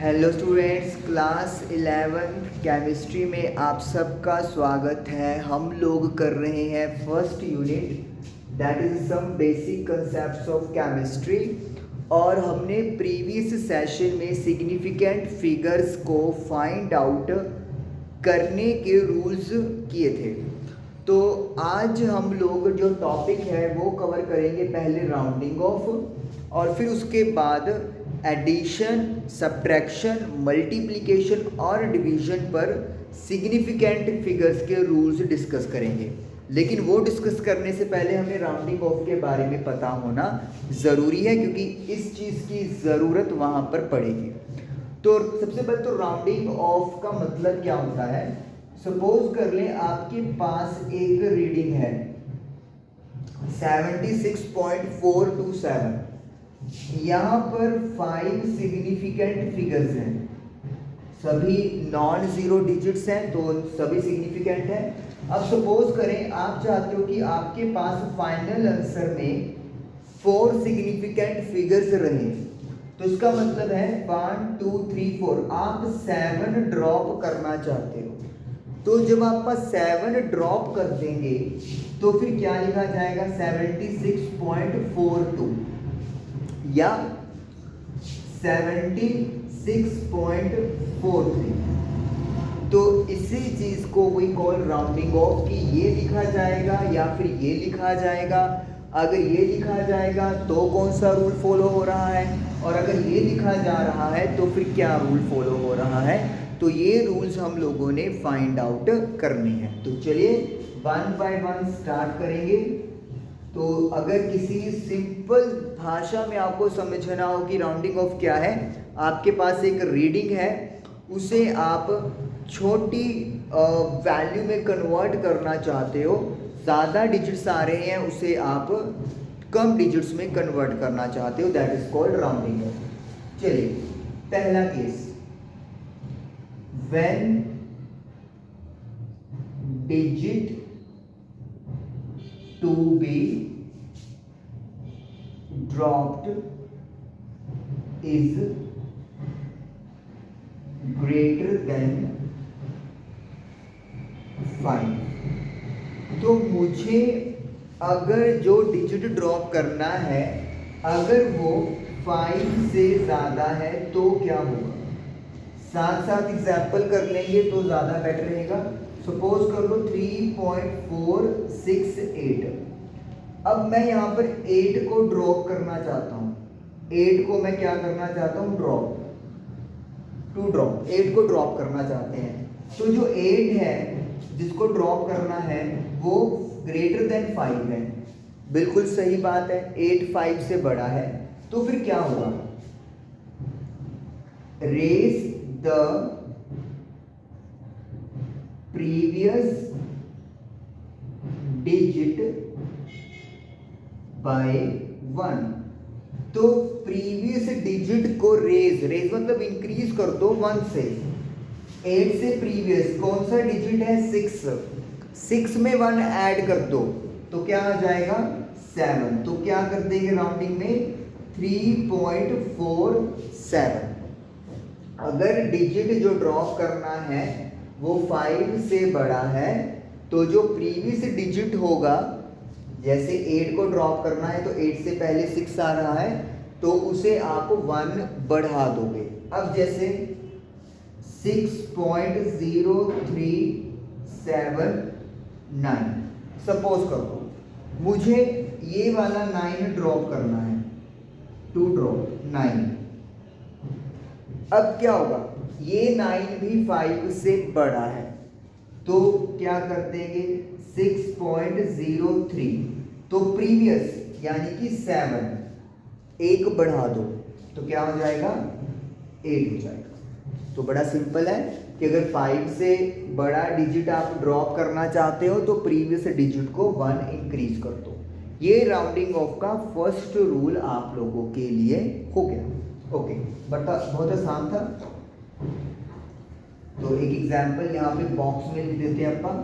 Hello students, class 11th chemistry में आप सबका स्वागत है। हम लोग कर रहे हैं first unit, that is some basic concepts of chemistry. और हमने प्रीवियस सेशन में सिग्निफिकेंट फिगर्स को फाइंड आउट करने के रूल्स किए थे। तो आज हम लोग जो टॉपिक है वो कवर करेंगे, पहले राउंडिंग ऑफ और फिर उसके बाद एडिशन, सब्ट्रैक्शन, मल्टीप्लिकेशन और डिवीजन पर सिग्निफिकेंट फिगर्स के रूल्स डिस्कस करेंगे। लेकिन वो डिस्कस करने से पहले हमें राउंडिंग ऑफ के बारे में पता होना ज़रूरी है, क्योंकि इस चीज़ की ज़रूरत वहाँ पर पड़ेगी। तो सबसे पहले तो राउंडिंग ऑफ का मतलब क्या होता है। सपोज कर लें आपके पास एक रीडिंग है 76.427। यहाँ पर 5 सिग्निफिकेंट फिगर्स हैं, सभी नॉन ज़ीरो डिजिट्स हैं, तो सभी सिग्निफिकेंट हैं। अब सपोज करें आप चाहते हो कि आपके पास फाइनल आंसर में 4 सिग्निफिकेंट फिगर्स रहे, तो इसका मतलब है 1 2 3 4 आप 7 ड्रॉप करना चाहते हो। तो जब आप 7 ड्रॉप कर देंगे तो फिर क्या लिखा जाएगा, 76.42 या 76.43। तो इसी चीज़ को वी कॉल राउंडिंग ऑफ, कि ये लिखा जाएगा या फिर ये लिखा जाएगा। अगर ये लिखा जाएगा तो कौन सा रूल फॉलो हो रहा है, और अगर ये लिखा जा रहा है तो फिर क्या रूल फॉलो हो रहा है। तो ये रूल्स हम लोगों ने फाइंड आउट करने हैं। तो चलिए वन बाय वन स्टार्ट करेंगे। तो अगर किसी सिंपल भाषा में आपको समझना हो कि राउंडिंग ऑफ क्या है, आपके पास एक रीडिंग है, उसे आप छोटी वैल्यू में कन्वर्ट करना चाहते हो, ज़्यादा डिजिट्स आ रहे हैं उसे आप कम डिजिट्स में कन्वर्ट करना चाहते हो, that is called rounding off. चलिए पहला case, when digit to be dropped is greater than 5। तो मुझे अगर जो डिजिट ड्रॉप करना है, अगर वो 5 से ज़्यादा है तो क्या होगा। साथ साथ एग्जाम्पल कर लेंगे तो ज़्यादा बेटर रहेगा। सपोज कर लो 3.468। अब मैं यहाँ पर 8 को ड्रॉप करना चाहता हूँ। 8 को मैं क्या करना चाहता हूँ, ड्रॉप 8 को ड्रॉप करना चाहते हैं। तो जो 8 है जिसको ड्रॉप करना है वो ग्रेटर देन 5 है। बिल्कुल सही बात है, 8 5 से बड़ा है। तो फिर क्या होगा, raise the previous digit by 1। तो प्रीवियस डिजिट को रेज मतलब इंक्रीज कर दो 1 से। 8 से प्रीवियस कौन सा डिजिट है, 6 में 1 ऐड कर दो तो क्या आ जाएगा, 7। तो क्या कर देंगे राउंडिंग में, 3.47। अगर डिजिट जो ड्रॉप करना है वो 5 से बड़ा है, तो जो प्रीवियस डिजिट होगा, जैसे 8 को ड्रॉप करना है तो 8 से पहले 6 आ रहा है, तो उसे आप 1 बढ़ा दोगे। अब जैसे 6.0379 सपोज कर दो, मुझे ये वाला 9 ड्रॉप करना है, 2 ड्रॉप 9। अब क्या होगा, ये 9 भी 5 से बड़ा है, तो क्या कर देंगे 6.03। तो प्रीवियस यानी कि 7 एक बढ़ा दो तो क्या हो जाएगा, 8 हो जाएगा। तो बड़ा सिंपल है कि अगर 5 से बड़ा डिजिट आप ड्रॉप करना चाहते हो तो प्रीवियस डिजिट को 1 इंक्रीज कर दो। ये राउंडिंग ऑफ का फर्स्ट रूल आप लोगों के लिए हो गया। ओके, बता बहुत आसान था। तो एक एग्जांपल यहाँ पे बॉक्स में लिख देते हैं अपन।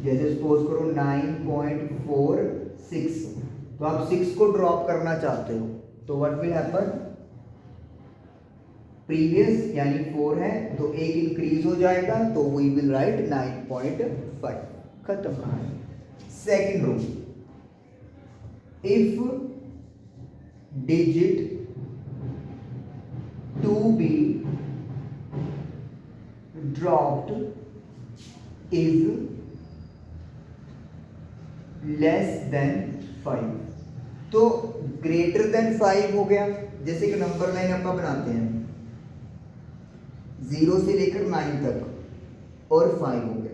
जैसे सपोज करो 9.46, तो आप 6 को ड्रॉप करना चाहते हो, तो व्हाट विल हैपन, प्रीवियस यानी 4 है तो एक इंक्रीज हो जाएगा तो वी विल राइट 9.5। खत्म कहानी। Second rule, if digit to be dropped is less than 5, तो ग्रेटर देन 5 हो गया। जैसे कि नंबर लाइन ਆਪਾਂ बनाते हैं 0 से लेकर 9 तक और 5 हो गया,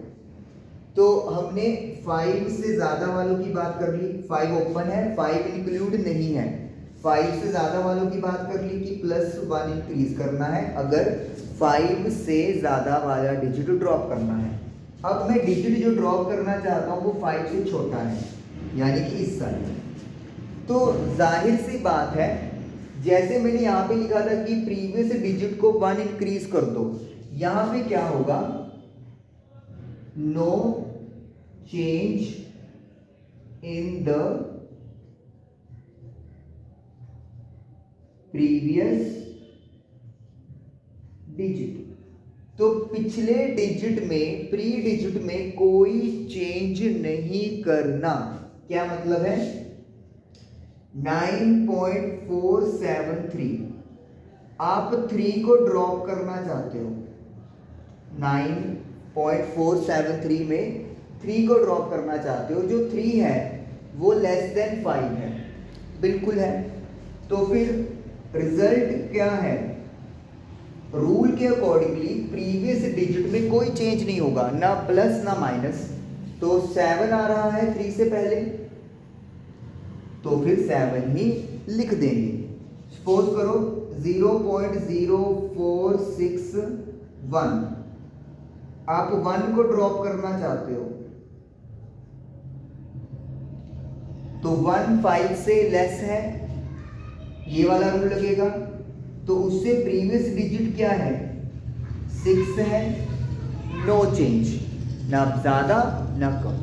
तो हमने 5 से ज्यादा वालों की बात कर ली, 5 ओपन है, 5 इंक्लूड नहीं है। 5 से ज्यादा वालों की बात कर ली कि +1 इंक्रीज करना है अगर 5 से ज्यादा वाला डिजिट ड्रॉप करना है। अब मैं डिजिट जो ड्रॉप करना चाहता हूँ वो 5 से छोटा है, यानी कि इस साइड। तो जाहिर सी बात है, जैसे मैंने यहाँ पे लिखा था कि प्रीवियस डिजिट को 1 इंक्रीज कर दो, यहाँ पे क्या होगा, no change in the previous digit. तो पिछले डिजिट में, प्री डिजिट में कोई चेंज नहीं करना। क्या मतलब है, 9.473 आप 3 को ड्रॉप करना चाहते हो, 9.473 में 3 को ड्रॉप करना चाहते हो, जो 3 है वो लेस देन 5 है, बिल्कुल है। तो फिर रिजल्ट क्या है, रूल के अकॉर्डिंगली प्रीवियस डिजिट में कोई चेंज नहीं होगा, ना प्लस ना माइनस। तो 7 आ रहा है 3 से पहले, तो फिर 7 ही लिख देंगे। सपोज करो 0.0461 आप 1 को ड्रॉप करना चाहते हो, तो 1 5 से लेस है, ये वाला रूल लगेगा। तो उससे प्रीवियस डिजिट क्या है, 6 है, नो चेंज, ना ज्यादा ना कम,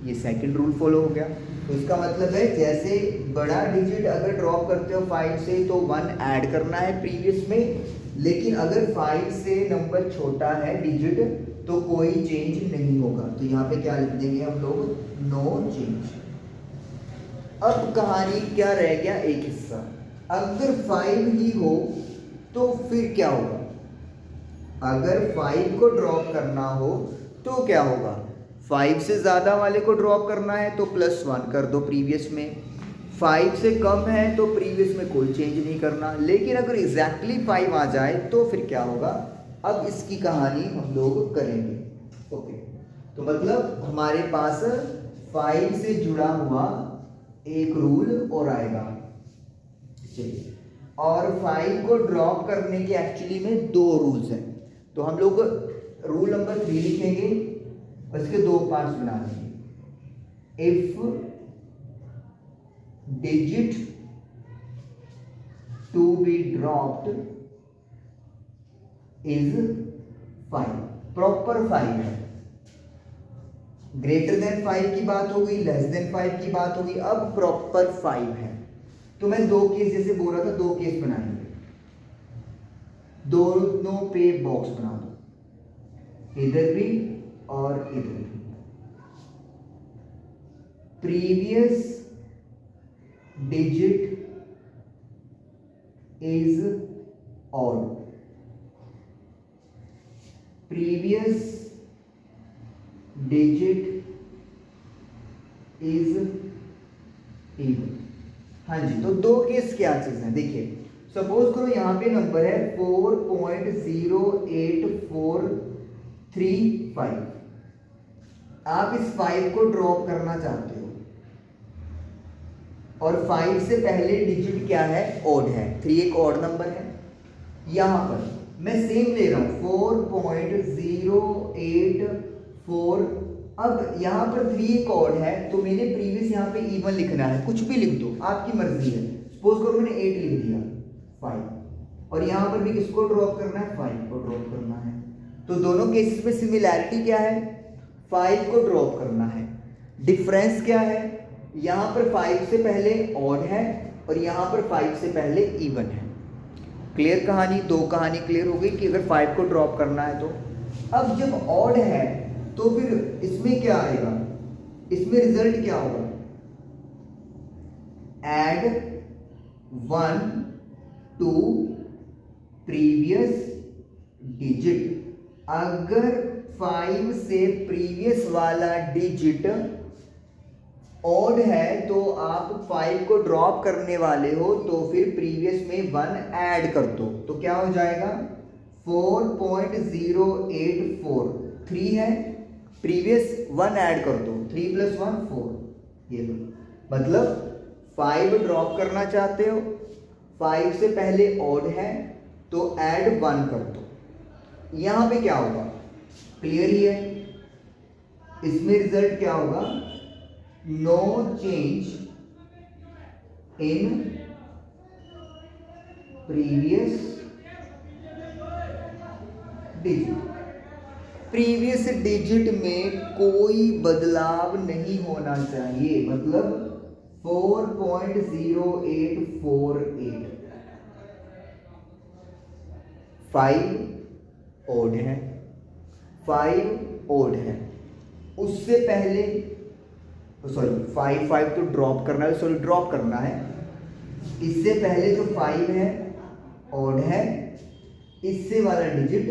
ये सेकंड रूल फॉलो हो गया। तो इसका मतलब है जैसे बड़ा डिजिट अगर ड्रॉप करते हो 5 से तो 1 ऐड करना है प्रीवियस में, लेकिन अगर 5 से नंबर छोटा है डिजिट तो कोई चेंज नहीं होगा। तो यहाँ पे क्या लिख देंगे हम लोग, नो चेंज। अब कहानी क्या रह गया, एक हिस्सा, अगर 5 ही हो तो फिर क्या होगा, अगर 5 को ड्रॉप करना हो तो क्या होगा, 5 से ज़्यादा वाले को ड्रॉप करना है तो +1 कर दो प्रीवियस में, 5 से कम है तो प्रीवियस में कोई चेंज नहीं करना। लेकिन अगर एग्जैक्टली 5 आ जाए तो फिर क्या होगा, अब इसकी कहानी हम लोग करेंगे। ओके, तो मतलब हमारे पास 5 से जुड़ा हुआ एक रूल और आएगा, चलिए। और 5 को ड्रॉप करने के एक्चुअली में 2 रूल्स हैं, तो हम लोग रूल नंबर 3 लिखेंगे, इसके 2 पार्ट्स बना देंगे। If digit to be dropped is 5, proper 5 है, ग्रेटर देन 5 की बात हो गई, लेस देन 5 की बात होगी, अब प्रॉपर 5 है। तो मैं 2 केस जैसे बोल रहा था, 2 केस बनाएंगे, दोनों पे बॉक्स बना दो, इधर भी और इधर भी। Previous digit is odd, previous digit is even. हाँ जी, तो 2 केस क्या चीज है, देखिए सपोज करो यहाँ पे नंबर है 4.08435, आप इस 5 को ड्रॉप करना चाहते हो और 5 से पहले डिजिट क्या है, ऑड है, 3 एक ऑड नंबर है। यहां पर मैं सेम ले रहा हूं 4.084, अब यहां पर 3 एक ऑड है तो मैंने प्रीवियस यहां पे इवन लिखना है, कुछ भी लिख दो आपकी मर्जी है। सपोज करो मैंने 8 लिख दिया 5, और यहां पर भी किसको ड्रॉप करना है, 5 को ड्रॉप करना है। तो दोनों केसेस में सिमिलैरिटी क्या है, 5 को ड्रॉप करना है। डिफरेंस क्या है, यहां पर 5 से पहले ऑड है और यहां पर 5 से पहले इवन है। क्लियर कहानी, दो कहानी क्लियर हो गई कि अगर 5 को ड्रॉप करना है तो। अब जब ऑड है तो फिर इसमें क्या आएगा, इसमें रिजल्ट क्या होगा, एड 1 टू प्रीवियस डिजिट। अगर 5 से प्रीवियस वाला डिजिट ऑड है तो आप 5 को ड्रॉप करने वाले हो तो फिर प्रीवियस में 1 ऐड कर दो, तो क्या हो जाएगा 4.084। 3 है, प्रीवियस 1 ऐड कर दो, 3 + 1 4। ये लो, मतलब 5 ड्रॉप करना चाहते हो, 5 से पहले ऑड है तो ऐड 1 कर दो। यहां पे क्या होगा, क्लियर ही है, इसमें रिजल्ट क्या होगा, no change in previous digit. Previous digit में कोई बदलाव नहीं होना चाहिए, मतलब 4.0848। 5 ओड है, 5 ओड है, उससे पहले सॉरी 5 तो ड्रॉप करना है, सॉरी ड्रॉप करना है, इससे पहले जो 5 है ऑड है, इससे वाला डिजिट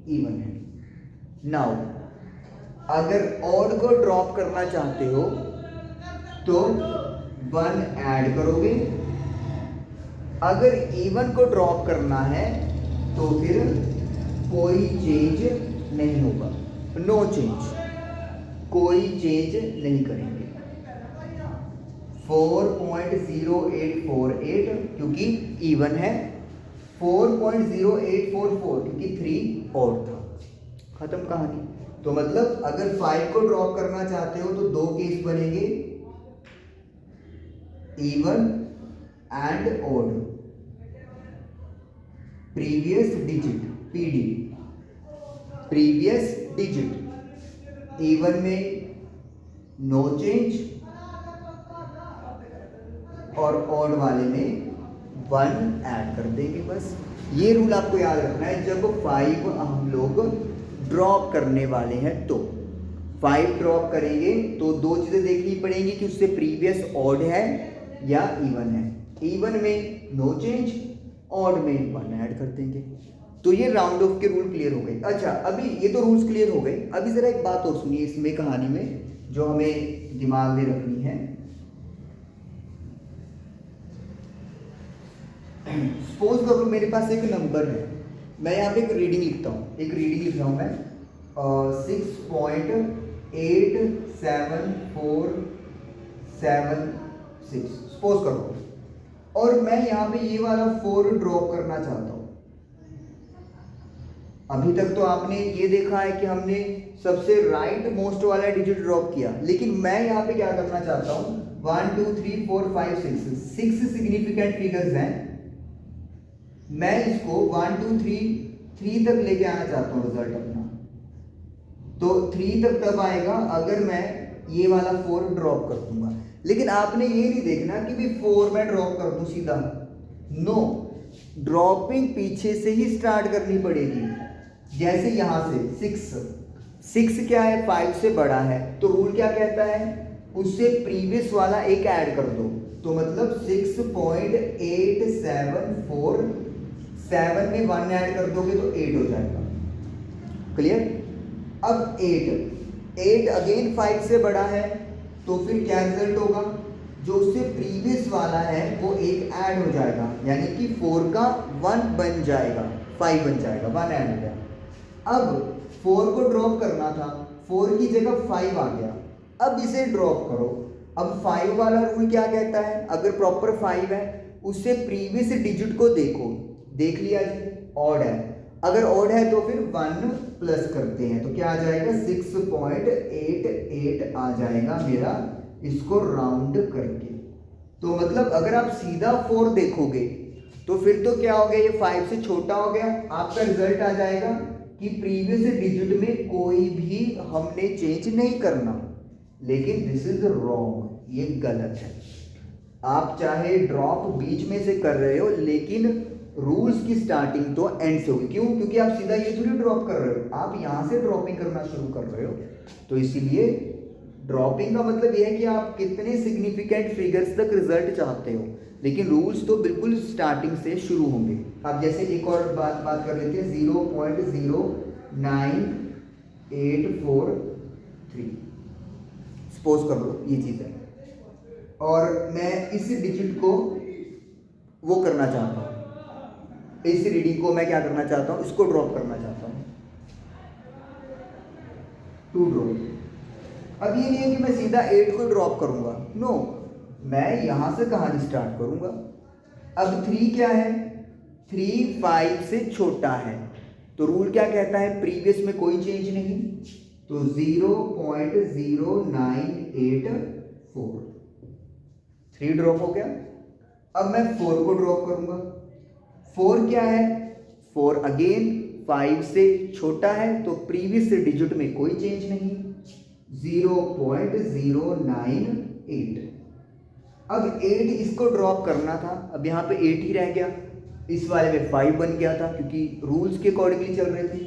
इवन है। नाउ अगर ऑड को ड्रॉप करना चाहते हो तो 1 ऐड करोगे, अगर इवन को ड्रॉप करना है तो फिर कोई चेंज नहीं होगा, नो चेंज, कोई चेंज नहीं करेंगे। 4.0848 क्योंकि इवन है, 4.0844 क्योंकि 3 ऑड था, खत्म कहानी। तो मतलब अगर 5 को ड्रॉप करना चाहते हो तो दो केस बनेंगे, even and odd. Previous digit PD, previous digit, even में नो चेंज और ऑड वाले में 1 ऐड कर देंगे, बस। ये रूल आपको याद रखना है जब 5 हम लोग ड्रॉप करने वाले हैं तो। 5 ड्रॉप करेंगे तो दो चीजें देखनी पड़ेंगी कि उससे प्रीवियस ऑड है या इवन है। इवन में नो चेंज, ऑड में 1 ऐड कर देंगे। तो ये राउंड ऑफ के रूल क्लियर हो गए। अच्छा, अभी ये तो रूल्स क्लियर हो गए, अभी जरा एक बात और सुनिए इसमें कहानी में जो हमें दिमाग में रखनी है। सपोज करो मेरे पास एक नंबर है, मैं यहाँ पे एक रीडिंग लिखता हूँ, एक रीडिंग लिख रहा हूँ मैं 6.8747 सपोज करो, और मैं यहाँ पे ये वाला 4 ड्रॉप करना चाहता हूँ। अभी तक तो आपने ये देखा है कि हमने सबसे राइट मोस्ट वाला डिजिट ड्रॉप किया, लेकिन मैं यहाँ पे क्या करना चाहता हूँ, 1 2 3 4 5 6 सिग्निफिकेंट फिगर्स हैं, मैं इसको 1 2 3 तक लेके आना चाहता हूँ रिजल्ट अपना। तो 3 तक तब आएगा अगर मैं ये वाला 4 ड्रॉप कर दूंगा। लेकिन आपने ये नहीं देखना कि भी 4 मैं ड्रॉप कर दूं सीधा, नो, ड्रॉपिंग पीछे से ही स्टार्ट करनी पड़ेगी। जैसे यहां से 6 क्या है, 5 से बड़ा है, तो रूल क्या कहता है, उससे प्रीवियस वाला एक ऐड कर दो, तो मतलब 6.874, 7 में 1 ऐड कर दोगे तो 8 हो जाएगा। क्लियर? अब 8 अगेन 5 से बड़ा है, तो फिर क्या रिजल्ट होगा, जो उससे प्रीवियस वाला है वो एक ऐड हो जाएगा, यानी कि 4 का 1 बन जाएगा, 5 बन जाएगा, 1 ऐड हो गया। अब 4 को ड्रॉप करना था, 4 की जगह 5 आ गया, अब इसे ड्रॉप करो। अब 5 वाला रूल क्या कहता है, अगर प्रॉपर 5 है उससे प्रीवियस डिजिट को देखो, देख लिया जी, ऑड है, अगर ऑड है तो फिर 1 प्लस करते हैं, तो क्या आ जाएगा 6.88 आ जाएगा मेरा, इसको राउंड करके। तो मतलब अगर आप सीधा 4 देखोगे तो फिर तो क्या हो गया, ये 5 से छोटा हो गया, आपका रिजल्ट आ जाएगा कि प्रीवियस डिजिट में कोई भी हमने चेंज नहीं करना। लेकिन दिस इज रॉन्ग, ये गलत है। आप चाहे ड्रॉप बीच में से कर रहे हो, लेकिन रूल्स की स्टार्टिंग तो एंड से होगी। क्यों? क्योंकि आप सीधा ये थोड़ी ड्रॉप कर रहे हो, आप यहाँ से ड्रॉपिंग करना शुरू कर रहे हो। तो इसीलिए ड्रॉपिंग का मतलब ये है कि आप कितने सिग्निफिकेंट फिगर्स तक रिजल्ट चाहते हो, लेकिन रूल्स तो बिल्कुल स्टार्टिंग से शुरू होंगे। अब जैसे एक और बात कर लेते हैं, 0.09843 सपोज कर लो ये चीज़ है, और मैं इस डिजिट को वो करना चाहता हूँ, इस रीडिंग को मैं क्या करना चाहता हूँ, इसको ड्रॉप करना चाहता हूँ, टू ड्रॉप। अब ये नहीं है कि मैं सीधा 8 को ड्रॉप करूंगा, नो, मैं यहां से कहानी स्टार्ट करूंगा। अब 3 क्या है, 3 5 से छोटा है, तो रूल क्या कहता है, प्रीवियस में कोई चेंज नहीं, तो 0.0984, 3 ड्रॉप हो गया। अब मैं 4 को ड्रॉप करूंगा, 4 क्या है, 4 अगेन 5 से छोटा है, तो प्रीवियस डिजिट में कोई चेंज नहीं, 0.098। अब 8 इसको ड्रॉप करना था, अब यहाँ पे 8 ही रह गया, इस वाले में 5 बन गया था क्योंकि रूल्स के अकॉर्डिंगली चल रहे थे।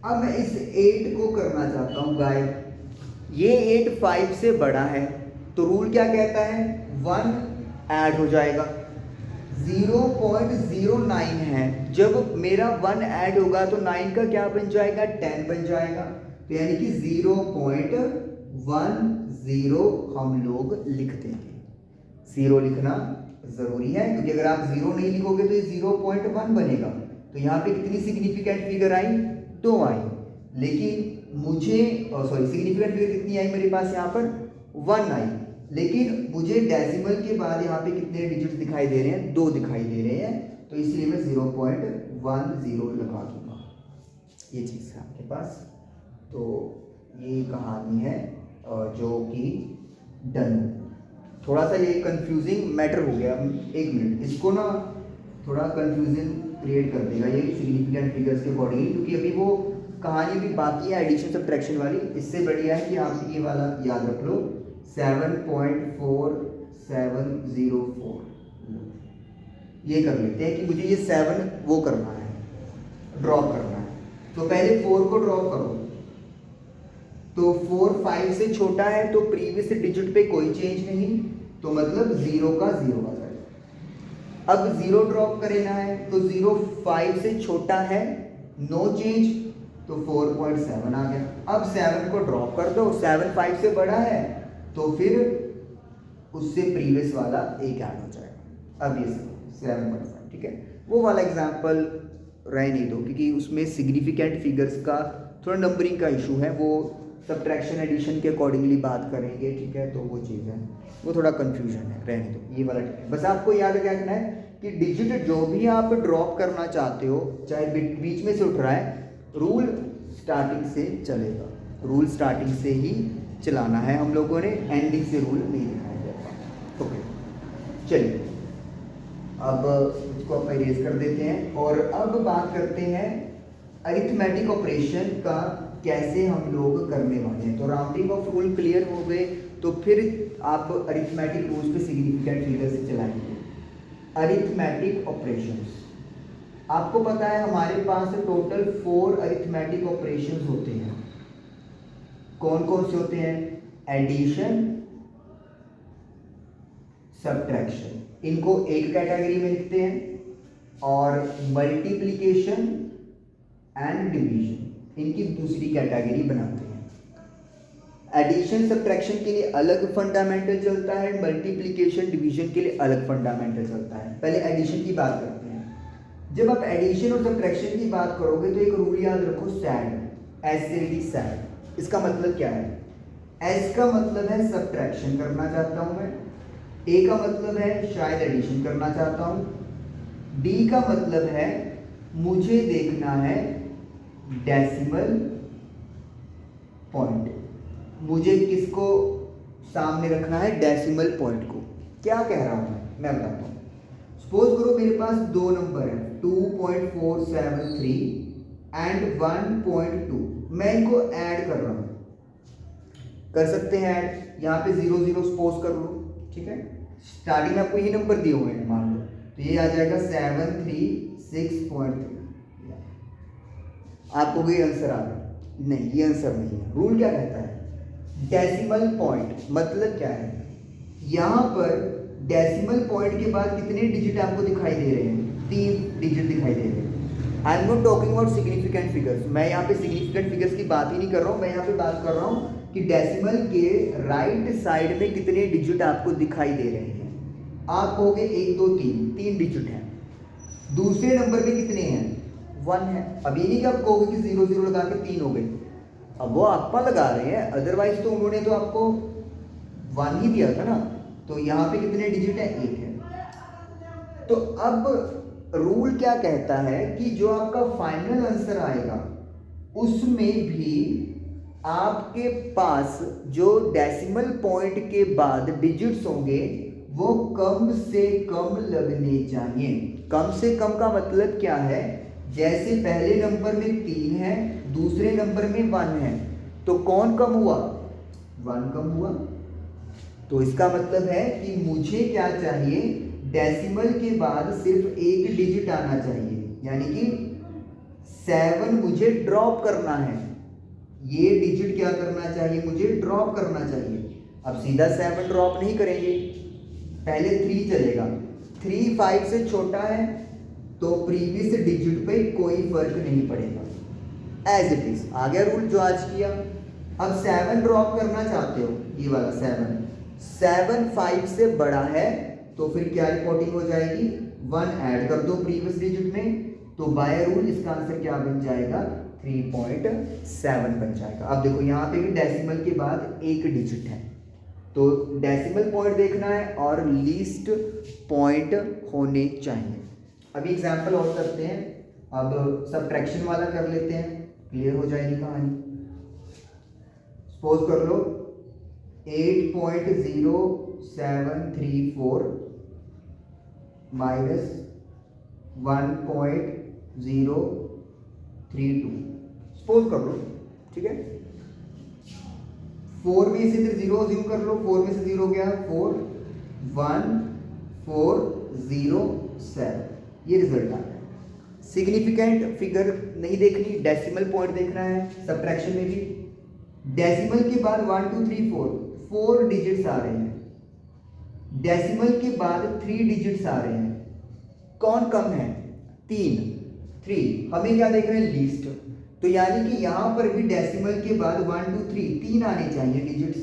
अब मैं इस 8 को करना चाहता हूँ गायब, ये 8 5 से बड़ा है, तो रूल क्या कहता है, 1 ऐड हो जाएगा, 0.09 है, जब मेरा 1 ऐड होगा तो 9 का क्या बन जाएगा, 10 बन जाएगा, तो यानी कि 0.10 हम लोग लिख देंगे। 0 लिखना जरूरी है, क्योंकि अगर आप 0 नहीं लिखोगे तो ये 0.1 बनेगा। तो यहाँ पे कितनी सिग्निफिकेंट फिगर आई, 2 आई, लेकिन मुझे सिग्निफिकेंट फिगर कितनी आई मेरे पास, यहाँ पर 1 आई, लेकिन मुझे डेसिमल के बाद यहाँ पे कितने डिजिट्स दिखाई दे रहे हैं, 2 दिखाई दे रहे हैं, तो इसलिए मैं 0.10 लगा दूंगा। ये चीज़ है आपके पास। तो ये कहानी है जो कि डन। थोड़ा सा ये कंफ्यूजिंग मैटर हो गया, 1 मिनट, इसको ना थोड़ा कंफ्यूजन क्रिएट कर देगा ये सिग्निफिकेंट फिगर्स के अकॉर्डिंगली, क्योंकि अभी वो कहानी भी बाकी है एडिशन सब्ट्रैक्शन वाली। इससे बढ़िया है कि आप ये वाला याद रख लो, 7.4704, ये कर लेते हैं कि मुझे ये 7 वो करना है, ड्रॉप करना है। तो पहले 4 को ड्रॉप करो, तो 4 5 से छोटा है, तो प्रीवियस डिजिट पे कोई चेंज नहीं, तो मतलब 0 का 0 आ जाएगा। अब 0 ड्रॉप करना है, तो 0 5 से छोटा है, नो चेंज, तो 4.7 आ गया। अब 7 को ड्रॉप कर दो, 7 5 से बड़ा है, तो फिर उससे प्रीवियस वाला 1 ऐड हो जाएगा। अब ये 7.5, ठीक है, वो वाला एग्जाम्पल रहने नहीं दो, क्योंकि उसमें सिग्निफिकेंट फिगर्स का थोड़ा नंबरिंग का इशू है, वो सब्ट्रैक्शन एडिशन के अकॉर्डिंगली बात करेंगे, ठीक है, तो वो चीज़ है, वो थोड़ा कन्फ्यूजन है, रहने दो ये वाला, ठीक है। बस आपको याद क्या रखना है कि डिजिट जो भी आप ड्रॉप करना चाहते हो, चाहे बीच में से उठ रहा है, रूल स्टार्टिंग से चलेगा, रूल स्टार्टिंग से ही चलाना है हम लोगों ने, एंडिंग से रूल नहीं दिखाया जाएगा। ओके, चलिए अब इसको आप इरेज कर देते हैं, और अब बात करते हैं अरिथमेटिक ऑपरेशन का कैसे हम लोग करने वाले हैं। तो राउंडिंग ऑफ रूल क्लियर हो गए, तो फिर आप अरिथमेटिक रूल्स पे सिग्निफिकेंट फिगर से चलाएंगे। अरिथमेटिक ऑपरेशंस, आपको पता है हमारे पास टोटल 4 अरिथमेटिक ऑपरेशंस होते हैं। कौन कौन से होते हैं, एडिशन, सब्ट्रैक्शन, इनको एक कैटेगरी में लिखते हैं, और मल्टीप्लिकेशन एंड डिवीजन इनकी दूसरी कैटेगरी बनाते हैं। एडिशन सब्ट्रैक्शन के लिए अलग फंडामेंटल चलता है, मल्टीप्लिकेशन डिवीजन के लिए अलग फंडामेंटल चलता है। पहले एडिशन की बात करते हैं। जब आप एडिशन और सब्ट्रैक्शन की बात करोगे तो एक रूल याद रखो, सैड, SAD, सैड। इसका मतलब क्या है, S का मतलब है सब्ट्रैक्शन करना चाहता हूं मैं, A का मतलब है शायद एडिशन करना चाहता हूं, D का मतलब है मुझे देखना है डेसिमल पॉइंट, मुझे किसको सामने रखना है, डेसिमल पॉइंट को। क्या कह रहा हूं मैं बताता हूं। सपोज करो मेरे पास 2 नंबर है, 2.473 एंड 1.2, मैं इनको ऐड कर रहा हूं, कर सकते हैं ऐड, यहाँ पे 0 0 सपोज कर लो, ठीक है, स्टार्टिंग में आपको ये नंबर दिए हुए हैं मान लो, तो तो ये आ जाएगा 736.3। आपको कोई आंसर आ गया? नहीं, ये आंसर नहीं है। रूल क्या कहता है? डेसिमल पॉइंट मतलब क्या है? यहाँ पर डेसिमल पॉइंट के बाद कितने डिजिट आपको दिखाई दे रहे हैं? 3 डिजिट दिखाई दे रहे हैं। I am not talking about significant figures. मैं यहाँ पे सिग्निफिकेंट फिगर्स की बात ही नहीं कर रहा हूँ। मैं यहाँ पे बात कर रहा हूँ कि डेसिमल के राइट साइड में कितने डिजिट आपको दिखाई दे रहे हैं। आप कहोगे 1 2 3 डिजिट हैं। दूसरे नंबर पे कितने हैं? 1 है। अब ये नहीं कि आप कहोगे कि 0 0 लगा के 3 हो गए। अब वो आपका लगा रहे हैं, अदरवाइज तो उन्होंने तो आपको 1 ही दिया था ना। तो यहाँ पे कितने डिजिट है? 1 है। तो अब रूल क्या कहता है कि जो आपका फाइनल आंसर आएगा उसमें भी आपके पास जो डेसिमल पॉइंट के बाद डिजिट्स होंगे वो कम से कम लगने चाहिए। कम से कम का मतलब क्या है? जैसे पहले नंबर में 3 है, दूसरे नंबर में 1 है, तो कौन कम हुआ? 1 कम हुआ। तो इसका मतलब है कि मुझे क्या चाहिए? डेसिमल के बाद सिर्फ 1 डिजिट आना चाहिए, यानी कि 7 मुझे ड्रॉप करना है। ये डिजिट क्या करना चाहिए? मुझे ड्रॉप करना चाहिए। अब सीधा 7 ड्रॉप नहीं करेंगे, पहले 3 चलेगा। 3 5 से छोटा है तो प्रीवियस डिजिट पे कोई फर्क नहीं पड़ेगा, एज इट इज। आ गया रूल जो आज किया। अब 7 ड्रॉप करना चाहते हो, ये वाला 7 5 से बड़ा है तो फिर क्या रिपोर्टिंग हो जाएगी? 1 ऐड कर दो प्रीवियस डिजिट में, तो बाय रूल इसका आंसर क्या बन जाएगा? 3.7 बन जाएगा। अब देखो यहाँ पे भी डेसिमल के बाद 1 डिजिट है, तो डेसिमल पॉइंट देखना है और लीस्ट पॉइंट होने चाहिए। अभी एग्जाम्पल और करते हैं। अब सबट्रैक्शन वाला कर लेते हैं, क्लियर हो जाएगी कहानी। सपोज कर लो 8.0734 माइनस 1.032 सपोज कर लो, ठीक है। 4 में से इधर 0 ज्यूम कर लो, 4 में से 0 गया 4 1 4 0 7, ये रिजल्ट आ गया। सिग्निफिकेंट फिगर नहीं देखनी, डेसिमल पॉइंट देखना है। सबट्रैक्शन में भी डेसिमल के बाद 1 2 3 4 डिजिट्स आ रहे हैं, डेसिमल के बाद 3 डिजिट्स आ रहे हैं। कौन कम है? 3। हमें क्या देख रहे हैं? लीस्ट। तो यानी कि यहां पर भी डेसिमल के बाद 1 2 3 आने चाहिए डिजिट्स,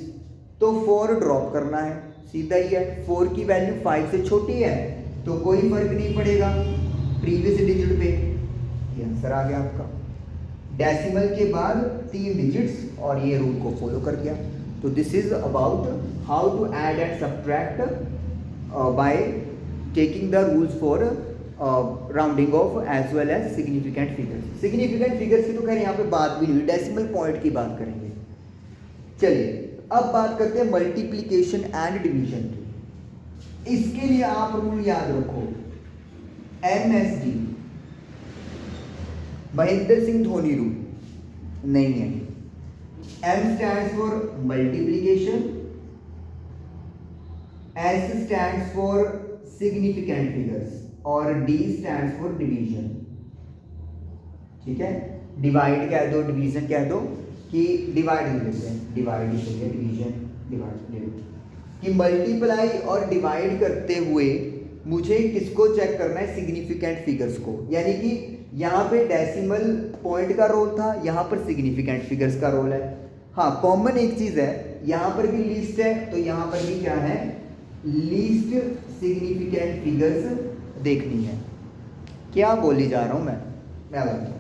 तो 4 ड्रॉप करना है, सीधा ही है। 4 की वैल्यू 5 से छोटी है तो कोई फर्क नहीं पड़ेगा प्रीवियस डिजिट पे। ये आंसर आ गया आपका। डेसिमल के बाद 3 डिजिट्स और ये रूल को फॉलो कर गया। तो this is about how to add and subtract by taking the rules for rounding off as well as significant figures. Significant figures की तो खैर यहाँ पे बात भी नहीं, डेसिमल पॉइंट की बात करेंगे। चलिए अब बात करते हैं मल्टीप्लिकेशन एंड डिवीजन की। इसके लिए आप रूल याद रखो, MSD, महेंद्र सिंह धोनी रूल नहीं है। M stands for multiplication, S stands for significant figures और D स्टैंड्स फॉर डिवीजन। ठीक है, डिवाइड कह दो, डिवीजन कह दो, कि डिवाइड ही लेते हैं, डिवाइड ही चलिए, डिवीजन डिवाइड ले लो। कि मल्टीप्लाई और डिवाइड करते हुए मुझे किसको चेक करना है? सिग्निफिकेंट फिगर्स को। यानी कि यहाँ पे डेसिमल पॉइंट का रोल था, यहाँ पर सिग्निफिकेंट फिगर्स का रोल है। हाँ, कॉमन एक चीज़ है, यहाँ पर भी लीस्ट है तो यहाँ पर भी क्या है? लीस्ट सिग्निफिकेंट फिगर्स देखनी है। क्या बोली जा रहा हूँ मैं बताता हूँ।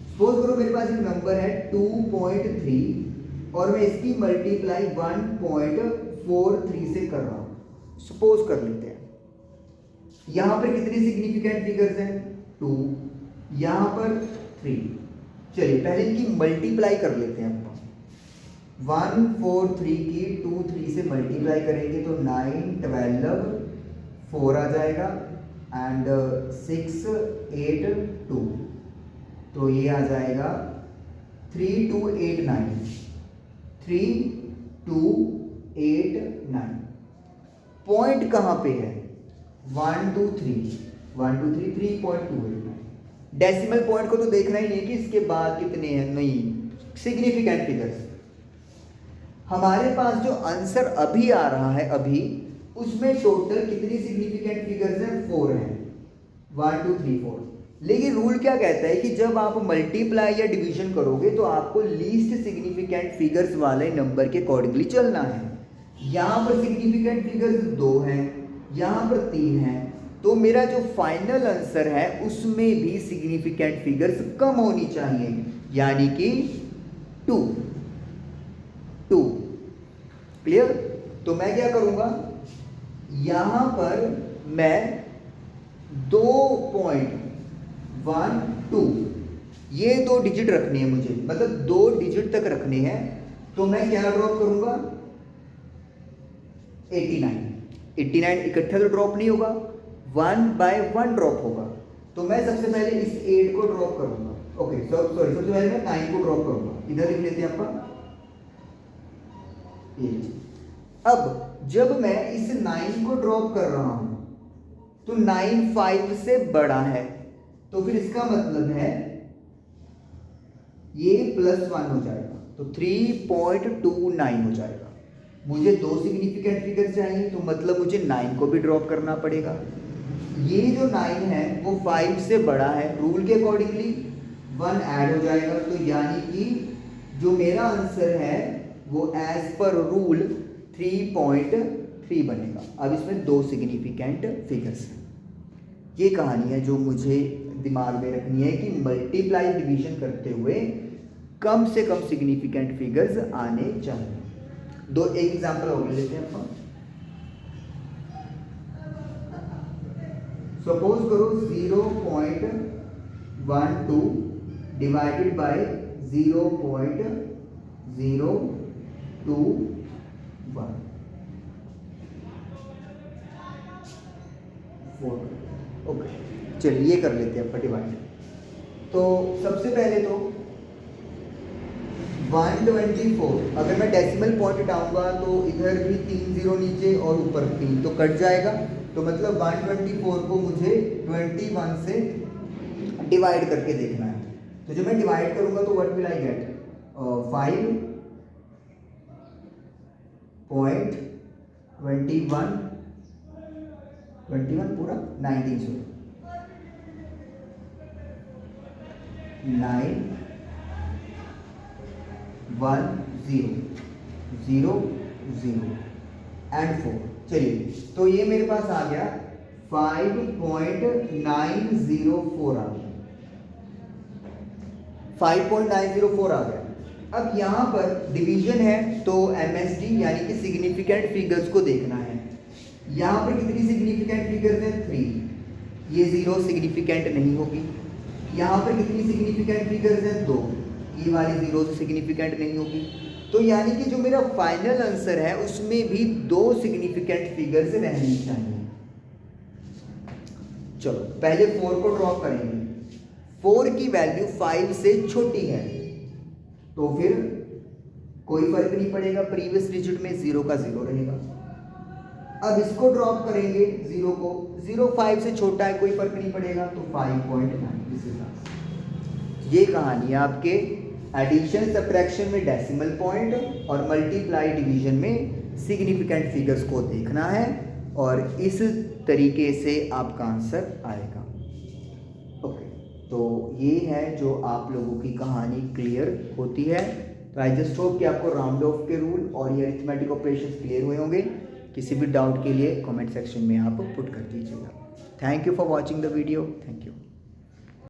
सपोज करो मेरे पास एक नंबर है 2.3 और मैं इसकी मल्टीप्लाई 1.43 से कर रहा हूँ, सपोज कर लेते हैं। यहाँ पर कितनी सिग्निफिकेंट फिगर्स हैं? 2, यहाँ पर 3। चलिए पहले इनकी मल्टीप्लाई कर लेते हैं। 143 की 2 3 से मल्टीप्लाई करेंगे तो 9 12 4 आ जाएगा एंड 6 8 2, तो ये आ जाएगा 3289, 3289। पॉइंट कहाँ पे है? 1 2 3, 1 2 3 3.289। डेसिमल पॉइंट को तो देखना ही नहीं कि इसके बाद कितने हैं, नहीं, सिग्निफिकेंट फिगर्स। हमारे पास जो आंसर अभी आ रहा है अभी, उसमें टोटल कितनी सिग्निफिकेंट फिगर्स हैं, 4 हैं, 1 2 3 4। लेकिन रूल क्या कहता है कि जब आप मल्टीप्लाई या डिवीजन करोगे तो आपको लीस्ट सिग्निफिकेंट फिगर्स वाले नंबर के अकॉर्डिंगली चलना है। यहाँ पर सिग्निफिकेंट फिगर्स 2 हैं, यहाँ पर 3 हैं, तो मेरा जो फाइनल आंसर है उसमें भी सिग्निफिकेंट फिगर्स कम होनी चाहिए, यानी कि 2। क्लियर? तो मैं क्या करूंगा, यहां पर मैं 2.12 ये 2 डिजिट रखने हैं मुझे, मतलब 2 डिजिट तक रखने हैं, तो मैं क्या ड्रॉप करूंगा, 89 इकट्ठा तो ड्रॉप नहीं होगा, 1 बाय 1 ड्रॉप होगा। तो मैं सबसे पहले इस 8 को ड्रॉप करूंगा, ओके सॉरी, सबसे पहले मैं 9 को ड्रॉप करूंगा, इधर लिख लेते हैं आपका। अब जब मैं इस 9 को ड्रॉप कर रहा हूं तो 9 5 से बड़ा है, तो फिर इसका मतलब है ये +1 हो जाएगा, तो 3.29 हो जाएगा। मुझे 2 सिग्निफिकेंट फिगर चाहिए, तो मतलब मुझे 9 को भी ड्रॉप करना पड़ेगा। ये जो 9 है वो 5 से बड़ा है, रूल के अकॉर्डिंगली 1 ऐड हो जाएगा, तो यानी कि जो मेरा आंसर है वो एज पर रूल 3.3 बनेगा। अब इसमें 2 सिग्निफिकेंट फिगर्स हैं। ये कहानी है जो मुझे दिमाग में रखनी है कि मल्टीप्लाई डिवीजन करते हुए कम से कम सिग्निफिकेंट फिगर्स आने चाहिए। एक एग्जांपल और ले लेते हैं अपन। सपोज करो 0.12 डिवाइडेड बाय 0.021 ओके, चलिए ये कर लेते हैं अपन डिवाइड। तो सबसे पहले तो 124, अगर मैं डेसिमल पॉइंट हटाऊंगा तो इधर भी 3 0 नीचे और ऊपर 3, तो कट जाएगा, तो मतलब 124 को मुझे 21 से डिवाइड करके देखना है। तो जब मैं डिवाइड करूंगा तो व्हाट विल आई गेट, 5.21 पूरा 19 9 1 0 0 0 एंड 4। चलिए, तो ये मेरे पास आ गया 5.904 आ गया, 5.904 आ गया। अब यहाँ पर डिवीजन है तो MSD यानी कि सिग्निफिकेंट फिगर्स को देखना है। यहाँ पर कितनी सिग्निफिकेंट फिगर्स हैं, 3, ये 0 सिग्निफिकेंट नहीं होगी। यहाँ पर कितनी सिग्निफिकेंट फिगर्स हैं, 2, ये वाली 0 सिग्निफिकेंट नहीं होगी। तो यानी कि जो मेरा फाइनल आंसर है उसमें भी 2 सिग्निफिकेंट फिगर्स रहनी चाहिए। चलो पहले 4 को ड्रॉप करेंगे, 4 की वैल्यू 5 से छोटी है, तो फिर कोई फर्क नहीं पड़ेगा, प्रीवियस डिजिट में 0 का 0 रहेगा। अब इसको ड्रॉप करेंगे 0 को, 0 5 से छोटा है, कोई फर्क नहीं पड़ेगा, तो 5.9। ये कहानी है आपके एडिशन सब्ट्रैक्शन में डेसिमल पॉइंट और मल्टीप्लाई डिवीजन में सिग्निफिकेंट फिगर्स को देखना है, और इस तरीके से आपका आंसर आएगा। ओके, तो ये है जो आप लोगों की कहानी क्लियर होती है। तो आई जस्ट होप कि आपको राउंड ऑफ के रूल और ये अरिथमेटिक ऑपरेशंस क्लियर हुए होंगे। किसी भी डाउट के लिए कमेंट सेक्शन में आप पुट कर दीजिएगा। Thank you for watching the video. Thank you.